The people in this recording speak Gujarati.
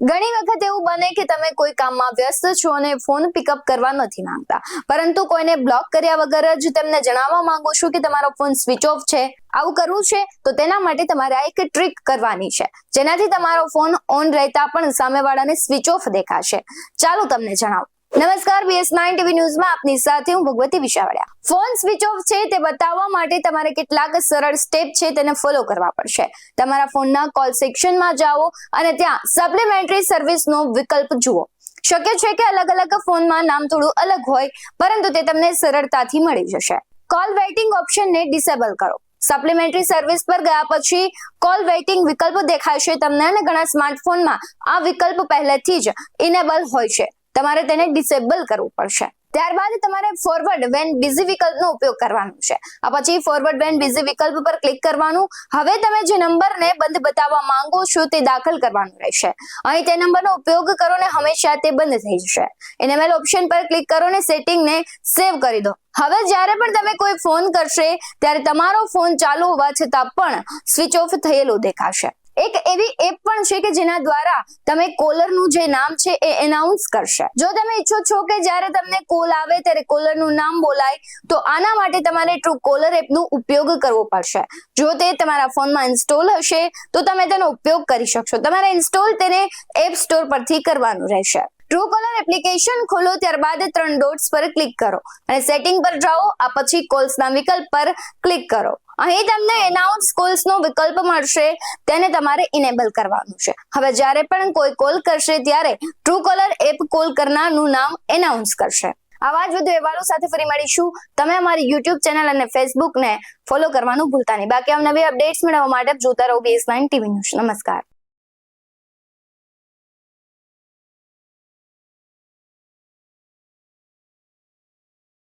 ઘણી વખત એવું બને કે તમે કોઈ કામમાં વ્યસ્ત છો અને ફોન પિકઅપ કરવા નથી માંગતા, પરંતુ કોઈને બ્લોક કર્યા વગર જ તેમને જણાવવા માંગો છો કે તમારો ફોન સ્વિચ ઓફ છે. આવું કરવું છે તો તેના માટે તમારે આ એક ટ્રીક કરવાની છે, જેનાથી તમારો ફોન ઓન રહેતા પણ સામેવાળાને સ્વિચ ઓફ દેખાશે. ચાલો તમને જણાવું. નમસ્કાર, BS9 TV ન્યૂઝમાં આપની સાથે હું ભગવતી વિશાવડિયા. ફોન સ્વિચ ઓફ છે તે બતાવવા માટે તમારે કેટલાક સરળ સ્ટેપ છે તેને ફોલો કરવા પડશે. તમારા ફોનના કોલ સેક્શનમાં જાઓ અને ત્યાં સપ્લિમેન્ટરી સર્વિસનો વિકલ્પ જુઓ. શક્ય છે કે અલગ અલગ ફોનમાં નામ થોડું અલગ હોય, પરંતુ તે તમને સરળતાથી મળી જશે. કોલ વેઇટિંગ ઓપ્શનને ડિસેબલ કરો. સપ્લિમેન્ટરી સર્વિસ પર ગયા પછી કોલ વેઇટિંગ વિકલ્પ દેખાશે તમને, અને ઘણા સ્માર્ટફોનમાં આ વિકલ્પ પહેલેથી જ ઇનેબલ હોય છે. તમારે તેને ડિસેબલ કરવું પડશે. ત્યારબાદ તમારે ફોરવર્ડ વેન બિઝી વિકલ્પનો ઉપયોગ કરવાનો છે. આ પછી ફોરવર્ડ વેન બિઝી વિકલ્પ પર ક્લિક કરવાનું. હવે તમે જે નંબરને બંધ બતાવવા માંગો છો તે દાખલ કરવાનું રહેશે. અહીં તે નંબરનો ઉપયોગ કરો ને હંમેશા તે બંધ થઈ જશે. એનેબલ ઓપ્શન પર ક્લિક કરો ને સેટિંગને સેવ કરી દો. હવે જ્યારે પણ તમે કોઈ ફોન કરશે ત્યારે તમારો ફોન ચાલુ હોવા છતાં પણ સ્વિચ ઓફ થયેલો દેખાશે. એક એવી એપ પણ છે કે જેના દ્વારા તમે કોલરનું જે નામ છે એ એનાઉન્સ કરશે. જો તમે ઈચ્છો છો કે જ્યારે તમને કોલ આવે ત્યારે કોલરનું નામ બોલાય, તો આના માટે તમારે ટ્રુ કોલર એપનો ઉપયોગ કરવો પડશે. જો તે તમારા ફોનમાં ઇન્સ્ટોલ હશે તો તમે તેનો ઉપયોગ કરી શકશો. તમારે ઇન્સ્ટોલ તેને એપ સ્ટોર પરથી કરવાનું રહેશે. ટ્રુ કોલર એપ્લિકેશન ખોલો, ત્યારબાદ 3 ડોટ્સ પર ક્લિક કરો અને સેટિંગ પર જાઓ. આ પછી કોલ્સના વિકલ્પ પર ક્લિક કરો. અહીં તમને એનાઉન્સ કોલ્સનો વિકલ્પ મળશે, તેને તમારે ઇનેબલ કરવાનું છે. હવે જ્યારે પણ કોઈ કોલ કરશે ત્યારે ટ્રુ કોલર એપ કોલ કરનારનું નામ એનાઉન્સ કરશે. આવા જ વધુ અહેવાલો સાથે ફરી મળીશું. તમે અમારી YouTube ચેનલ અને Facebook ને ફોલો કરવાનું ભૂલતા નહીં. બાકી નવી અપડેટ્સ મેળવવા માટે જોતા રહો BS9 TV ન્યૂઝ. નમસ્કાર.